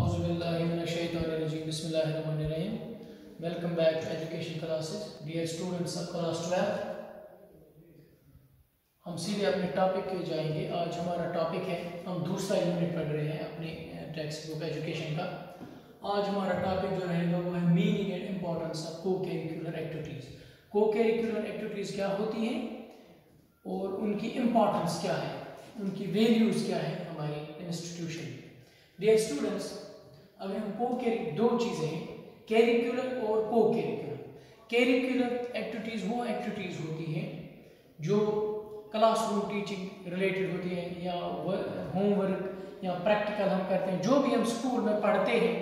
Bismillahirrahmanirrahim. Welcome back to education classes. Dear students of class 12, हम सीधे अपने topic पे जाएंगे। आज हमारा टॉपिक है, हम दूसरा यूनिट पढ़ रहे हैं अपनी टेक्स्ट बुक एजुकेशन का। आज हमारा टॉपिक जो रहेगा वो है मीनिंग एंड इम्पोर्टेंस ऑफ को करिकुलर एक्टिविटीज़। को करिकुलर एक्टिविटीज़ क्या होती हैं और उनकी इम्पोर्टेंस क्या है, उनकी वैल्यूज़ क्या है हमारे इंस्टीट्यूशन में। डियर स्टूडेंट्स, अगर हम दो चीज़ें हैं, करिकुलर और को करिकुलर। करिकुलर एक्टिविटीज़ वो एक्टिविटीज़ होती हैं जो क्लासरूम टीचिंग रिलेटेड होती है, या होमवर्क या प्रैक्टिकल हम करते हैं, जो भी हम स्कूल में पढ़ते हैं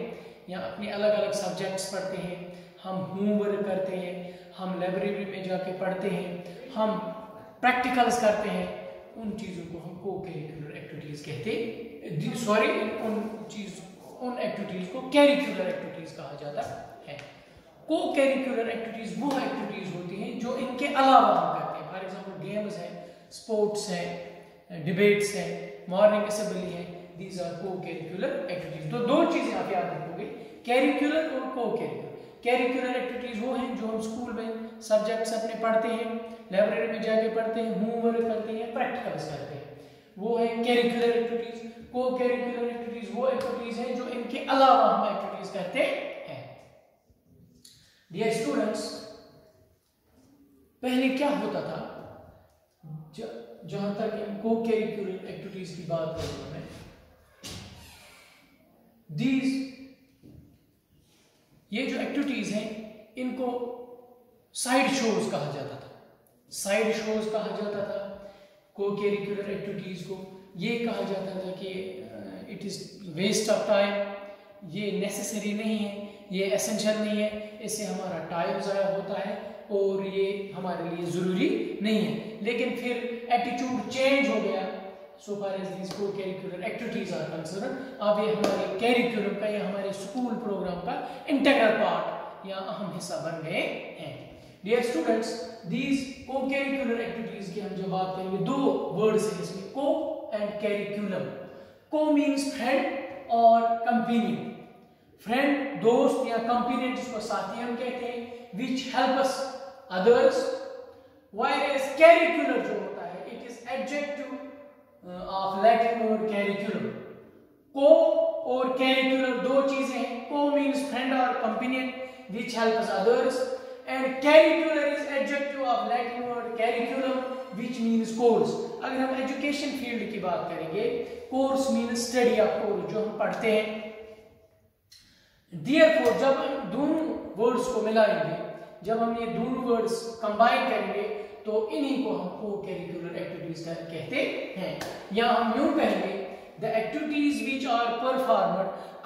या अपने अलग अलग सब्जेक्ट्स पढ़ते हैं, हम होमवर्क करते हैं, हम लाइब्रेरी में जाके पढ़ते हैं, हम प्रैक्टिकल्स करते हैं, उन चीज़ों को हम को करिकुलर एक्टिविटीज़ कहते हैं। उन एक्टिविटीज़ को करिकुलर एक्टिविटीज़ कहा जाता है। को करिकुलर एक्टिविटीज़ वो एक्टिविटीज़ होती हैं जो इनके अलावा हम करते हैं। फॉर एग्जाम्पल गेम्स है, स्पोर्ट्स है, डिबेट्स है, मॉर्निंग असेंबली है, दीज आर को करिकुलर एक्टिविटीज़। तो दो चीज़ें आप याद रखोगे, करिकुलर और को करिकुलर। करिकुलर एक्टिविटीज़ वो हैं जो हम स्कूल में सब्जेक्ट्स अपने पढ़ते हैं, लाइब्रेरी में जाके पढ़ते हैं, होमवर्क करते हैं, प्रैक्टिकल्स करते हैं, वो है करिकुलर एक्टिविटीज़। को करिकुलर एक्टिविटीज़ वो एक्टिविटीज़ हैं जो इनके अलावा हम एक्टिविटीज़ करते हैं। डियर स्टूडेंट्स, पहले क्या होता था, जहां तक को करिकुलर एक्टिविटीज़ की बात करूं मैं, ये जो एक्टिविटीज़ हैं इनको साइड शोज कहा जाता था। साइड शोज कहा जाता था को करिकुलर एक्टिविटीज़ को। ये कहा जाता था कि it is waste of time, ये नेसेसरी नहीं है, ये एसेंशियल नहीं है, इससे हमारा टाइम ज़ाया होता है और ये हमारे लिए ज़रूरी नहीं है। लेकिन फिर एटीट्यूड चेंज हो गया सो फार एज दिस को करिकुलर एक्टिविटीज़ आर कंसर्न। अब ये हमारे करिकुलम का या हमारे स्कूल प्रोग्राम का इंटीग्रल पार्ट या अहम हिस्सा बन गए हैं। डियर स्टूडेंट्स, दीज को करिकुलर एक्टिविटीज़ की हम जब बात करेंगे, दो वर्ड्स हैं इसमें, co and curriculum. Co means friend और कंपेनियन। फ्रेंड दोस्त या कंपेनियन जिसको साथी हम कहते हैं, which help us others. Whereas curricular जो होता है, it is adjective of Latin और करिकुलम। को और करिकुलर दो चीजें हैं। को मीन्स फ्रेंड और companion which help us others, and curricular is adjective of Latin और करिकुलम विच मीन्स कोर्स। अगर हम एजुकेशन फील्ड की बात करेंगे, course means study of course, जो हम पढ़ते हैं। Therefore, जब हम दोनों वर्ड्स को मिलाएंगे, जब हम ये दोनों वर्ड्स कंबाइन करेंगे, तो इन्हीं को हम को करिकुलर एक्टिविटीज कहते हैं। या हम यूं कहेंगे, the activities which are performed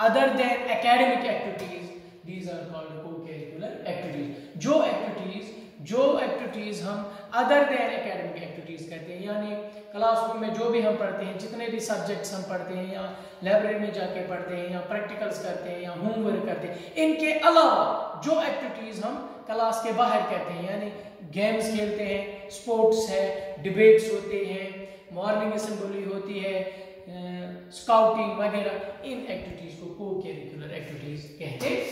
other than academic activities, these are called co-curricular activities. जो एक्टिविटीज हम अदर देन एकेडमिक एक्टिविटीज कहते हैं, यानी क्लासरूम में जो भी हम पढ़ते हैं, जितने भी सब्जेक्ट्स हम पढ़ते हैं, या लाइब्रेरी में जाके पढ़ते हैं, या प्रैक्टिकल्स करते हैं, या होमवर्क करते हैं, इनके अलावा जो एक्टिविटीज हम क्लास के बाहर करते हैं, यानी गेम्स खेलते हैं, स्पोर्ट्स है, डिबेट्स होते हैं, मॉर्निंग असेंबली होती है, स्काउटिंग वगैरह, इन एक्टिविटीज को करिकुलर एक्टिविटीज कहते हैं।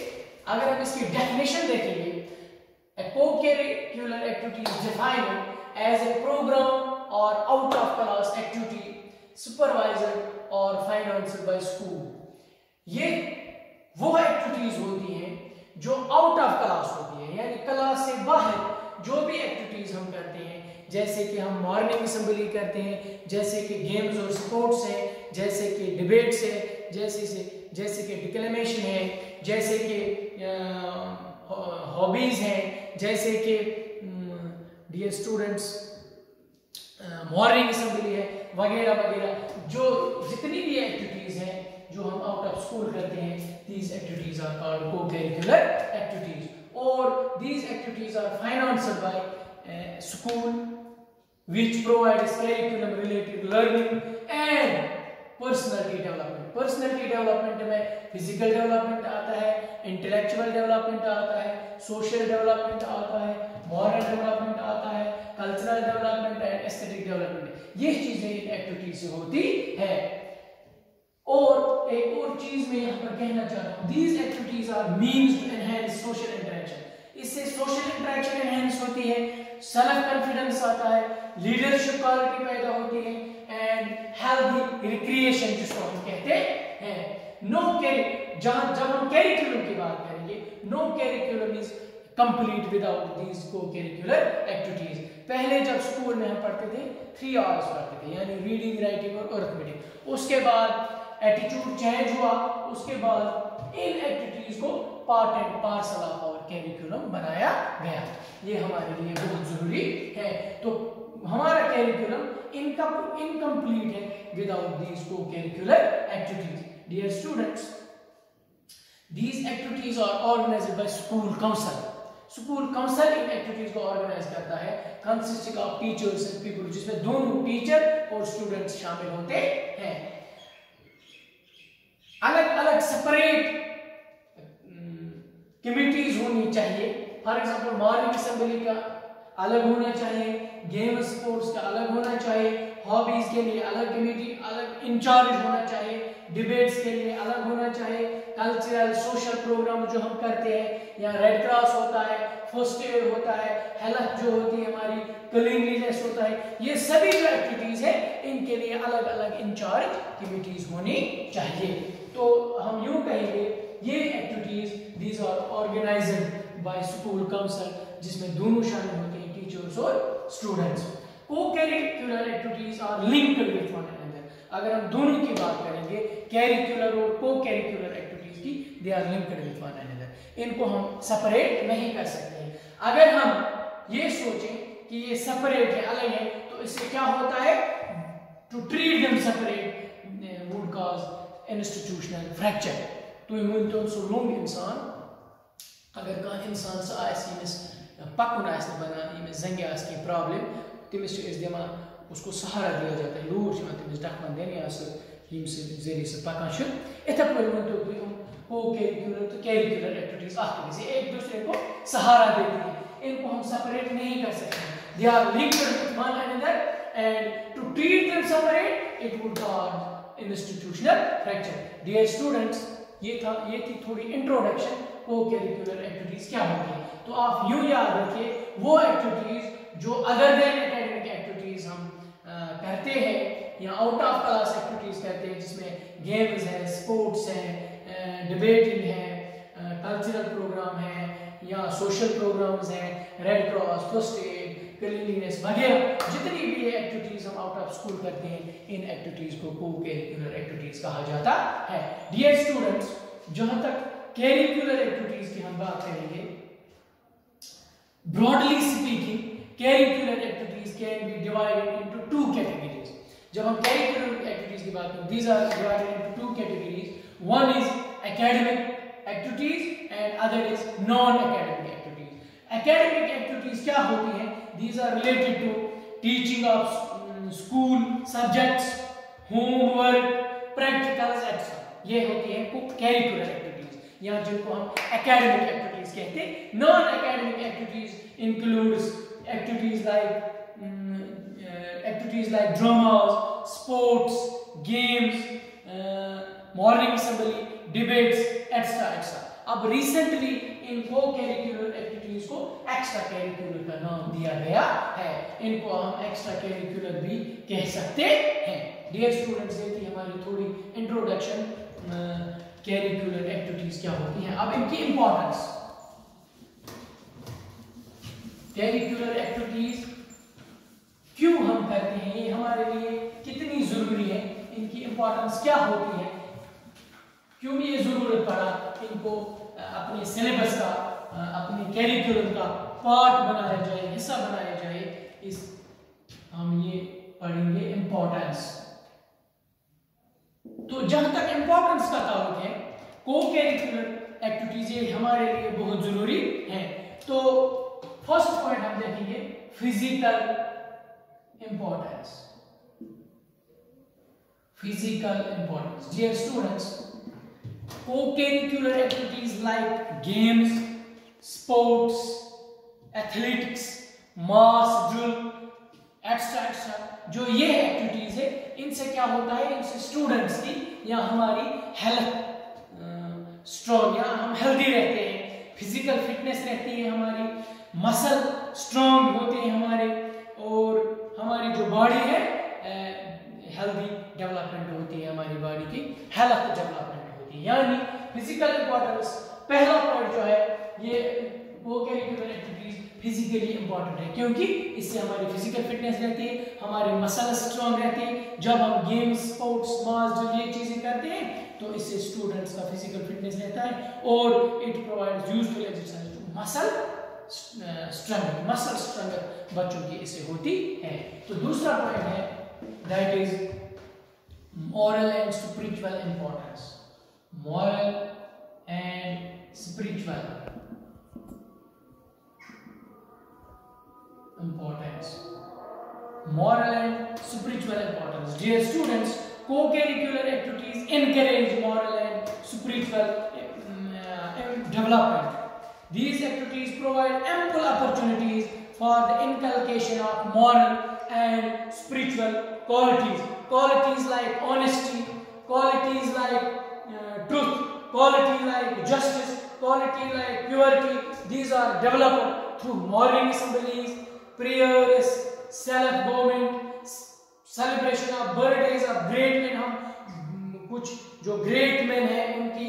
अगर हम इसकी डेफिनेशन देखेंगे, a co-curricular activity is defined as a program or out of class activity supervised or financed by school। ये वो एक्टिविटीज होती हैं जो आउट ऑफ क्लास होती है, यानी क्लास से बाहर जो भी एक्टिविटीज हम करते हैं, जैसे कि हम मॉर्निंग असेंबली करते हैं, जैसे कि गेम्स और स्पोर्ट्स हैं, जैसे कि डिबेट्स है, जैसे कि डिक्लेमेशन है, जैसे कि हॉबीज हैं, जैसे कि डियर स्टूडेंट्स मॉर्निंग असेंबली है, वगैरह वगैरह, जो जितनी भी एक्टिविटीज हैं जो हम आउट ऑफ स्कूल करते हैं, these activities are called co-curricular activities. और these activities are financed by school which provides curriculum related learning and personality development. Personality development में फिजिकल डेवलपमेंट आता है, इंटेलेक्चुअल डेवलपमेंट आता है, सोशल डेवलपमेंट आता है, मॉरल डेवलपमेंट आता है, cultural development and aesthetic development. ये चीजें इन एक्टिविटीज से होती है। और एक और चीज मैं यहाँ पर कहना चाहता हूँ, these activities are means to enhance social interaction. इससे सोशल इंटरेक्शन एनहांस होती है, सेल्फ कॉन्फिडेंस आता है, लीडरशिप क्वालिटी पैदा होती है एंड हेल्दी रिक्रिएशन जिसको हम कहते हैं। नो कैरी, जब हम कैरिकुलम की बात करेंगे, no curriculum is complete without these co-curricular activities. पहले जब स्कूल में हम पढ़ते थे 3 आवर्स पढ़ते थे, यानी रीडिंग, राइटिंग और अरिथमेटिक। उसके बाद एटीट्यूड चेंज हुआ, उसके बाद इन एक्टिविटीज को part and parcel of our curriculum बनाया गया। ये हमारे लिए बहुत जरूरी है। तो हमारा कैरिकुलम इनकम्प्लीट है without these co-curricular activities. Dear students, these activities are organized by school council. School council इन एक्टिविटीज को ऑर्गेनाइज करता है, consisting of teachers and people, जिसमें दोनों टीचर और स्टूडेंट्स शामिल होते हैं। अलग अलग सेपरेट कमिटीज होनी चाहिए। फॉर एग्जांपल मॉर्निंग असेंबली का अलग होना चाहिए, गेम स्पोर्ट्स का अलग होना चाहिए, हॉबीज के लिए अलग कमेटी, अलग इंचार्ज होना चाहिए, डिबेट्स के लिए अलग होना चाहिए, कल्चरल सोशल प्रोग्राम जो हम करते हैं, या रेड क्रॉस होता है, फर्स्ट एड होता है, हेल्थ जो होती है हमारी, क्लीनलीनेस होता है, ये सभी जो एक्टिविटीज है इनके लिए अलग अलग इंचार्ज कमिटीज होनी चाहिए। तो हम यूं कहेंगे ये activities these are organized by school council, जिसमें दोनों शामिल होते हैं, टीचर्स और students. Co-curricular activities are linked with one another. अगर हम दोनों की बात करेंगे, कैरिकुलर और को-करिकुलर एक्टिविटीज की, they are linked with one another. इनको हम सेपरेट नहीं कर सकते हैं। अगर हम ये सोचें कि ये सेपरेट है, अलग है, तो इससे क्या होता है, to treat them separate would cause institutional fracture. तो यूं सो लोग इंसान अगर कह इंसान सो आमिस पकुन बना यमिस जंगे की प्रॉब्लम, तमिस दिवान उसको सहारा दिया जाता है, लूर तमिस डकन दिन या जरिए से पकान। इथे पे वो को-करिकुलर तो कैरिकुलर एक्टिविटीज एक दूसरे को सहारा देती है, इनको हम सेपरेट नहीं कर सकते। They are linked with one another and to treat them separate it would cause institutional fracture. Dear students, ये थी थोड़ी इंट्रोडक्शन को-करिकुलर एक्टिविटीज क्या होती है। तो आप यूं याद रखिए, वो एक्टिविटीज जो अदर देन एकेडमिक एक्टिविटीज हम करते हैं या आउट ऑफ क्लास एक्टिविटीज करते हैं, जिसमें गेम्स है, स्पोर्ट्स है, डिबेटिंग है, कल्चरल प्रोग्राम है या सोशल प्रोग्राम्स हैं, red cross, first aid, cleanliness वगैरह, जितनी भी एक्टिविटीज हम आउट ऑफ स्कूल करते हैं, इन एक्टिविटीज को को-करिकुलर एक्टिविटीज कहा जाता है। डियर स्टूडेंट्स, जहां तक करिकुलर एक्टिविटीज की हम बात करेंगे, broadly speaking curricular activities can be divided into 2 categories. जब हम करिकुलर एक्टिविटीज की बात करें, these are divided into 2 categories. One is academic activities and other is non academic activities. Academic activities क्या होती हैं? These are related to teaching of school subjects, homework, practicals etcetera. ये होती है करिकुलर एक्टिविटीज या जिनको हम एकेडमिक एक्टिविटीज कहते हैं। Non academic activities includes activities like dramas, sports, games, morning assembly, debates extra extra. अब रिसेंटली इन को-करिकुलर एक्टिविटीज को एक्स्ट्रा करिकुलर का नाम दिया गया है। इनको हम एक्स्ट्रा करिकुलर भी कह सकते हैं। डियर स्टूडेंट्स, ये थी हमारी थोड़ी इंट्रोडक्शन करिकुलर एक्टिविटीज क्या होती हैं। अब इनकी इंपॉर्टेंस, करिकुलर एक्टिविटीज क्यों हम करते हैं, ये हमारे लिए कितनी जरूरी है, इनकी इंपॉर्टेंस क्या होती है, क्यों ये जरूरत पड़ा इनको अपने सिलेबस का, अपने करिकुलम का पार्ट बनाया जाए, हिस्सा बनाया जाए, इस हम ये पढ़ेंगे इंपॉर्टेंस। तो जहां तक इंपॉर्टेंस का ताल्लुक है, को-करिकुलर एक्टिविटीज ये हमारे लिए बहुत जरूरी है। तो फर्स्ट पॉइंट हम देखेंगे physical importance. Physical importance, dear students, co-curricular activities like games, sports, athletics, mass drill, etc. जो ये एक्टिविटीज है, इनसे क्या होता है, इनसे स्टूडेंट्स की या हमारी हेल्थ स्ट्रॉन्ग, या हम हेल्दी रहते हैं, फिजिकल फिटनेस रहती है हमारी, मसल स्ट्रॉन्ग होते हैं हमारे, और हमारी जो बॉडी है हेल्दी डेवलपमेंट होती है, हमारी बॉडी की हेल्थ डेवलपमेंट होती है। यानी फिजिकल इंपॉर्टेंस पहला पॉइंट जो है ये को-करिकुलर एक्टिविटीज फिजिकली इंपॉर्टेंट है, क्योंकि इससे हमारी फिजिकल फिटनेस रहती है, हमारे मसल स्ट्रॉन्ग रहते हैं। जब हम गेम्स, स्पोर्ट्स, मास जो ये चीजें करते हैं तो इससे स्टूडेंट्स का फिजिकल फिटनेस रहता है, और it provides useful exercise to muscle strength. Muscle strength बच्चों की इससे होती है। तो दूसरा पॉइंट है that is moral and spiritual importance. Moral and spiritual importance. Moral and spiritual importance. Dear students, co-curricular activities encourage moral and spiritual development. These activities provide ample opportunities for the inculcation of moral and spiritual qualities. Qualities like honesty, qualities like truth, quality like justice, quality like purity. These are developed through morning assemblies, prayers, self-government, celebration of birthdays of great men. हम कुछ जो great man है उनकी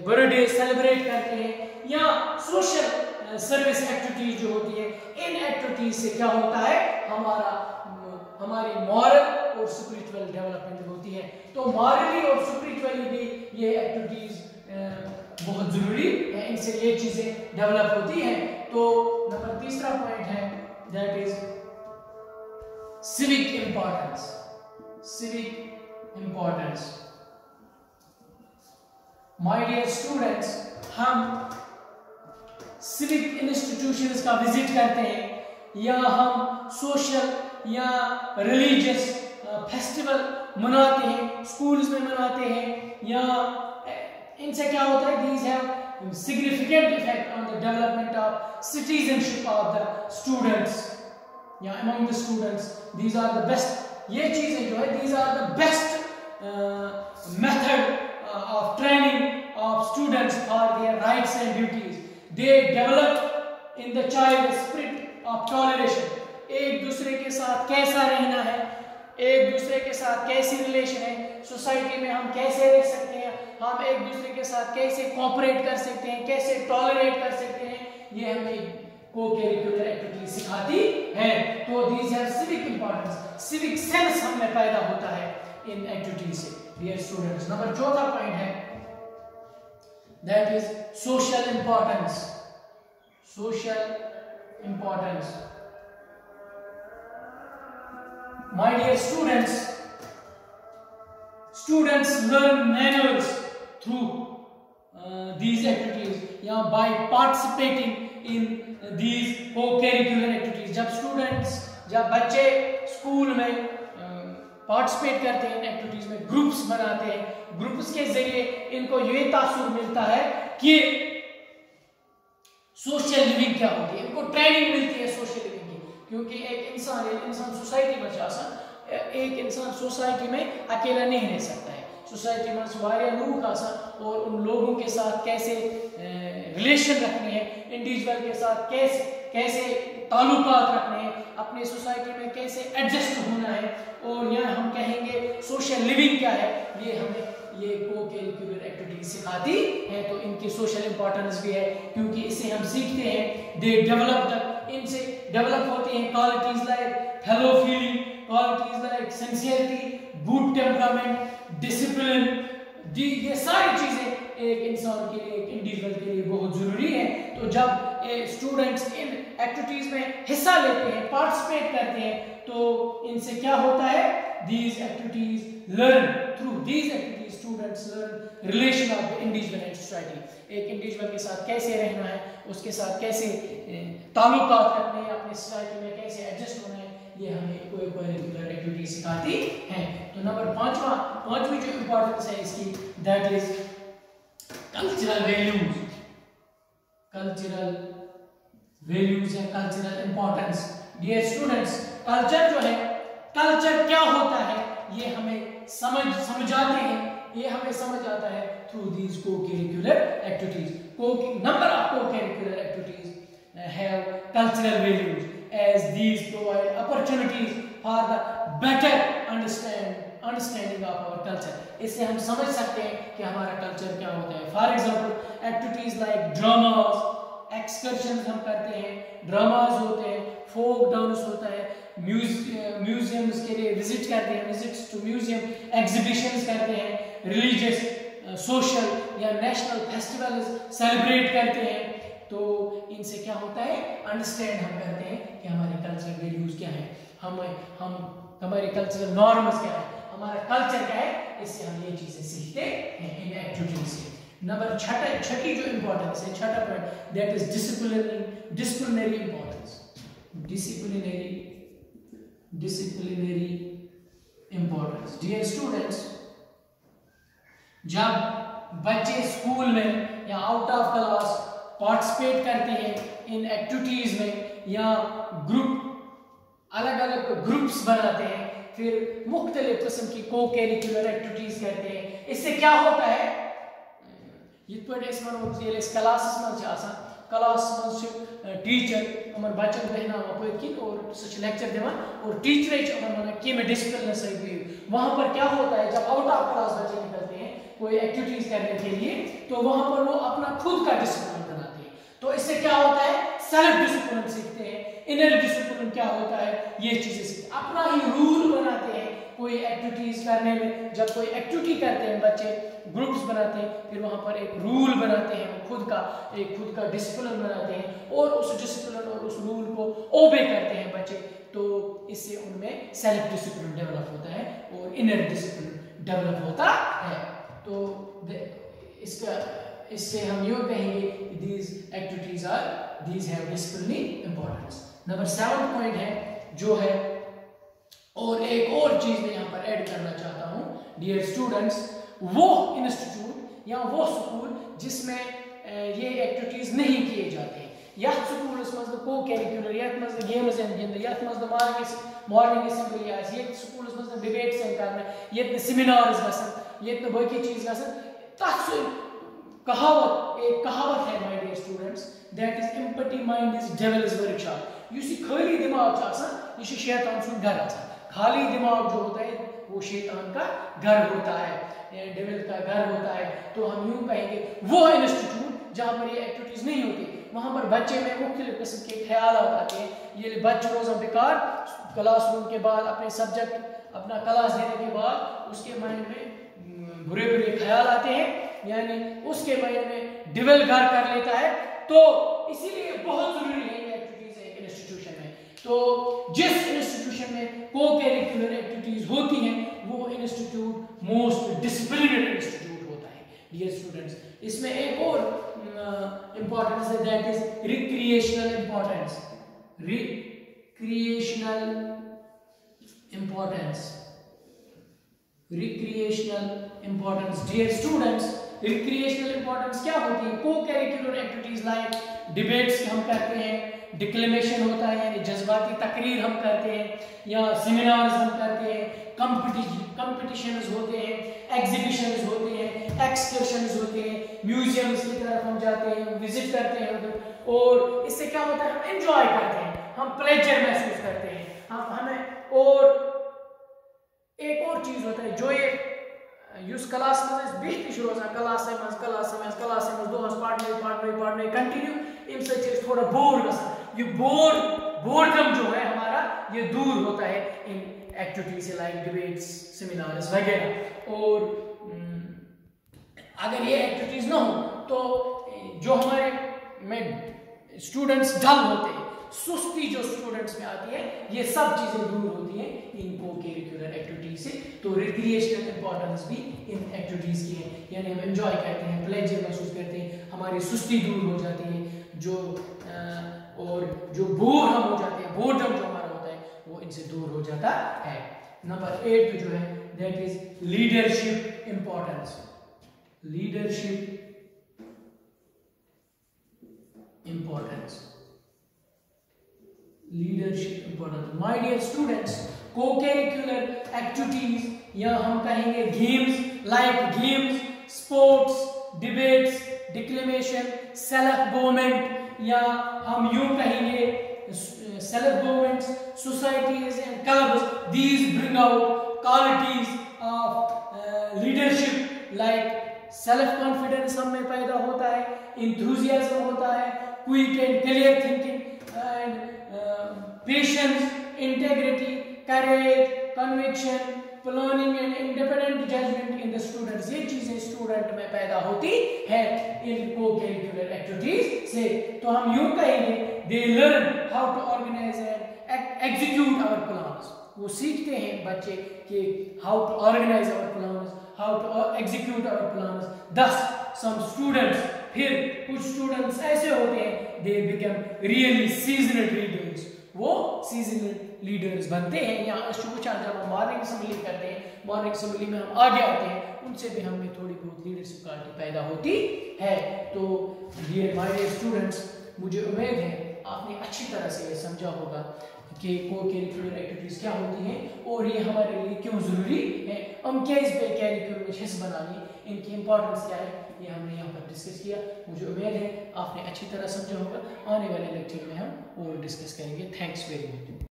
birthday celebrate करते हैं, या social service activities जो होती है, इन एक्टिविटीज से क्या होता है, हमारी मॉरल और स्पिरिचुअल डेवलपमेंट होती है। तो मॉरली और स्पिरिचुअली भी ये एक्टिविटीज बहुत जरूरी है, इनसे ये चीजें डेवलप होती हैं। तो नंबर तीसरा पॉइंट है that is civic importance. Civic importance, my dear students, हम सिविक इंस्टीट्यूशंस का विजिट करते हैं, या हम सोशल या रिलीजियस फेस्टिवल मनाते हैं, स्कूल्स में मनाते हैं, या इनसे क्या होता है, these have significant effect on the development of citizenship of the students, या among the students. These are the best, ये चीजें जो है these are the best method of training of students for their rights and duties. They develop in the child spirit of toleration. एक दूसरे के साथ कैसा रहना है, एक दूसरे के साथ कैसी रिलेशन है, सोसाइटी में हम कैसे रह सकते हैं, हम एक दूसरे के साथ कैसे कोऑपरेट कर सकते हैं, कैसे टॉलरेट कर सकते हैं, ये हमें को-करिकुलर एक्टिविटी सिखाती है। तो these have civic importance, civic sense हमें पैदा होता है इन एक्टिविटीज से। डियर स्टूडेंट्स, नंबर चौथा पॉइंट है that is social importance. Social importance, my dear students, students learn manners through these activities, या by participating in these co-curricular activities. जब बच्चे स्कूल में पार्टिसिपेट करते हैं इन एक्टिविटीज में, ग्रुप्स बनाते हैं, ग्रुप्स के जरिए इनको ये तासुर मिलता है कि सोशल लिविंग क्या होती है, इनको ट्रेनिंग मिलती है सोशल लिविंग की, क्योंकि एक इंसान सोसाइटी में एक इंसान सोसाइटी में अकेला नहीं रह सकता है। सोसाइटी में वारिया लोग और उन लोगों के साथ कैसे रिलेशन रखने हैं, इंडिविजुअल के साथ कैसे ताल्लुकात रखने हैं, अपने सोसाइटी में कैसे एडजस्ट होना है, और यहाँ हम कहेंगे सोशल लिविंग क्या है, ये हमें ये को-करिकुलर एक्टिविटी सिखाती है। तो इनकी सोशल इंपॉर्टेंस भी है, क्योंकि इससे हम सीखते हैं, दे डेवलप, इनसे डेवलप होती हैं qualities like fellow feeling, qualities like sincerity, good temperament, discipline. ये सारी चीजें एक इंसान के लिए, एक इंडिविजुअल के लिए बहुत जरूरी है। तो जब स्टूडेंट्स इन एक्टिविटीज में हिस्सा लेते हैं, पार्टिसिपेट करते हैं, तो इनसे क्या होता है, these activities learn, through these activities students learn relation of the individual and society. एक इंडिविजुअल के साथ कैसे रहना है, उसके साथ कैसे ताल्लुकात रखने हैं, अपने सोसाइटी में कैसे एडजस्ट होना है, ये हमें को-करिकुलर एक्टिविटी सिखाती है। तो नंबर पांचवी जो इंपॉर्टेंस है इसकी, that is cultural values. Cultural values है, cultural importance. Dear students, culture जो है, कल्चर क्या होता है ये हमें समझाते हैं ये हमें समझ आता है through these co-curricular activities. Number of को curricular activities have cultural values as these provide opportunities for the better understanding of our culture। इससे हम समझ सकते हैं कि हमारा कल्चर क्या होता है। For example activities like dramas, excursions हम करते हैं, ड्रामास होते हैं, फोक डांस होता है, म्यूजियम्स के लिए विजिट करते हैं, विजिट्स टू म्यूजियम, एग्जीबिशंस करते हैं, रिलीजियस सोशल या नेशनल फेस्टिवल्स सेलिब्रेट करते हैं। तो इनसे क्या होता है, अंडरस्टैंड हम करते हैं कि हमारे कल्चरल वैल्यूज क्या है, हम हमारे कल्चरल नॉर्म्स क्या है, हमारा कल्चर क्या है, इससे हम ये चीजें सीखते हैं इन एक्टिविटीज से। नंबर छठी जो इंपॉर्टेंस है, छठा point, that is disciplinary importance. Disciplinary importance. Dear students, जब बच्चे स्कूल में या आउट ऑफ क्लास पार्टिसिपेट करते हैं इन एक्टिविटीज में या अलग अलग ग्रुप्स बनाते हैं, फिर मुख्तलिफ किस्म की को करिकुलर एक्टिविटीज करते हैं, इससे क्या होता है, क्लास टीचर बच्चन बहन और लेक्चर दिवान और टीचर डिसिप्लिन। वहां पर क्या होता है, जब आउट ऑफ क्लास बच्चे निकलते हैं कोई एक्टिविटीज करने के लिए, तो वहां पर वो अपना खुद का डिसिप्लिन बनाते हैं। तो इससे क्या होता है, सेल्फ डिसिप्लिन सीखते हैं। इनर डिसिप्लिन क्या होता है, ये चीजें सीखते हैं, अपना ही रूल बनाते हैं कोई एक्टिविटीज करने में। जब कोई एक्टिविटी करते हैं बच्चे, ग्रुप्स बनाते हैं, फिर वहां पर एक रूल बनाते हैं, खुद का डिसिप्लिन बनाते हैं और उस डिसिप्लिन और उस रूल को ओबे करते हैं बच्चे। तो इससे उनमें सेल्फ डिसिप्लिन डेवलप होता है और इनर डिसिप्लिन डेवलप होता है। तो इससे हम यूं कहेंगे these activities have disciplinary importance। Number 7 point है जो है, और एक और चीज मैं यहाँ पर ऐड करना चाहता हूँ डियर स्टूडेंट्स, वो इंस्टीट्यूट या वो स्कूल जिसमें ये एक्टिविटीज नहीं किए जाते हैं, या स्कूल मज को करिकुलर, या मज गेम्स गिंद, या मज मॉर्निंग असेंबली आस, ये स्कूल मज डिबेट्स करना, ये सेमिनार्स गसन, ये बाकी चीज गसन, तथ एक कहावत है my dear students, that is empty mind is devil's workshop. ये खाली दिमाग ये शैतान सुन घर आसान। खाली दिमाग जो होता है वो शैतान का घर होता है, डेविल का घर होता है। तो हम यूं कहेंगे वो इंस्टीट्यूट जहाँ पर ये एक्टिविटीज नहीं होती, वहाँ पर बच्चे में मुख्तलिफ किस्म के ख्याल आते हैं। ये बच्चे रोज़ बेकार क्लासरूम के बाद अपने सब्जेक्ट अपना क्लास देने के बाद उसके माइंड में बुरे बुरे ख्याल आते हैं, यानी उसके माइंड में डेविल घर कर लेता है। तो इसीलिए बहुत जरूरी है ये एक्टिविटीज एक इंस्टीट्यूशन में। तो जिस इंस्टीट्यूशन में को करिकुलर एक्टिविटीज होती हैं वो इंस्टीट्यूट मोस्ट डिसिप्लिनड इंस्टीट्यूट होता है डियर स्टूडेंट्स। इसमें एक और इंपॉर्टेंस है, that is recreational importance. Recreational importance dear students, recreational importance क्या होती है? को करिकुलर एक्टिविटीज लाइक डिबेट्स हम करते हैं, डिक्लेमेशन होता है यानी जज्बाती तकरीर हम करते हैं, या सेमिनार्स हम करते हैं, कंपटीशंस होते हैं, एग्जीबिशंस होते हैं, एक्सकर्शंस होते हैं, म्यूजियम्स की तरफ हम जाते हैं, विजिट करते हैं उधर, और इससे क्या होता है हम एंजॉय करते हैं, हम प्लेजर महसूस करते हैं, हमें। और एक और चीज होता है जो ये युस क्लास में बिहत रोजान क्लास में दोहस पढ़ने कंटिन्यू अम थोड़ा बोर गसान। ये बोर्डम जो है हमारा ये दूर होता है इन एक्टिविटीज लाइक डिबेट्स, सेमिनार्स वगैरह। और अगर ये एक्टिविटीज ना हो तो जो हमारे में स्टूडेंट्स डल होते हैं, सुस्ती जो स्टूडेंट्स में आती है, ये सब चीजें दूर होती हैं इन को करिकुलर एक्टिविटीज से। तो रिक्रिएशनल इंपॉर्टेंस भी इन एक्टिविटीज की है, यानी हम एंजॉय करते हैं, प्लेजर महसूस करते हैं, हमारी सुस्ती दूर हो जाती है, और जो बोर हम हो जाते हैं, बोर्डम जो हमारा होता है वो इनसे दूर हो जाता है। नंबर 8 जो है that is leadership importance. Leadership importance my dear students, co-curricular activities या हम कहेंगे games like games, sports, debates, declamation, self government, या हम यूं कहेंगे self governments, societies and clubs. These bring out qualities of leadership like self confidence हम में पैदा होता है, enthusiasm होता है, quick and clear thinking and patience, integrity, courage, conviction, planning and independent judgment in the students. ये चीजें student में पैदा होती है इन को करिकुलर एक्टिविटीज से. तो हम यूं कहेंगे they learn how to organize and execute our plans. वो सीखते हैं बच्चे कि how to organize our plans, how to execute our plans. Thus some students, फिर कुछ स्टूडेंट्स ऐसे होते हैं they become really seasoned leaders. वो सीजनल लीडर्स बनते हैं. या जब हम मॉर्निंग असेंबली करते हैं, मॉर्निंग असेंबली में हम आगे आते हैं, उनसे भी हमें थोड़ी बहुत लीडरशिप क्वालिटी पैदा होती है. तो डियर माय डियर स्टूडेंट्स, मुझे उम्मीद है आपने अच्छी तरह से ये समझा होगा कि को करिकुलर एक्टिविटीज क्या होती हैं और ये हमारे लिए क्यों जरूरी है, हम क्या इस पे करिकुलर में हिस्सा बनाएं, इनकी इंपॉर्टेंस क्या है, ये हमने यहाँ पर डिस्कस किया. मुझे उम्मीद है आपने अच्छी तरह समझा होगा. आने वाले लेक्चर में हम और डिस्कस करेंगे. Thanks very much.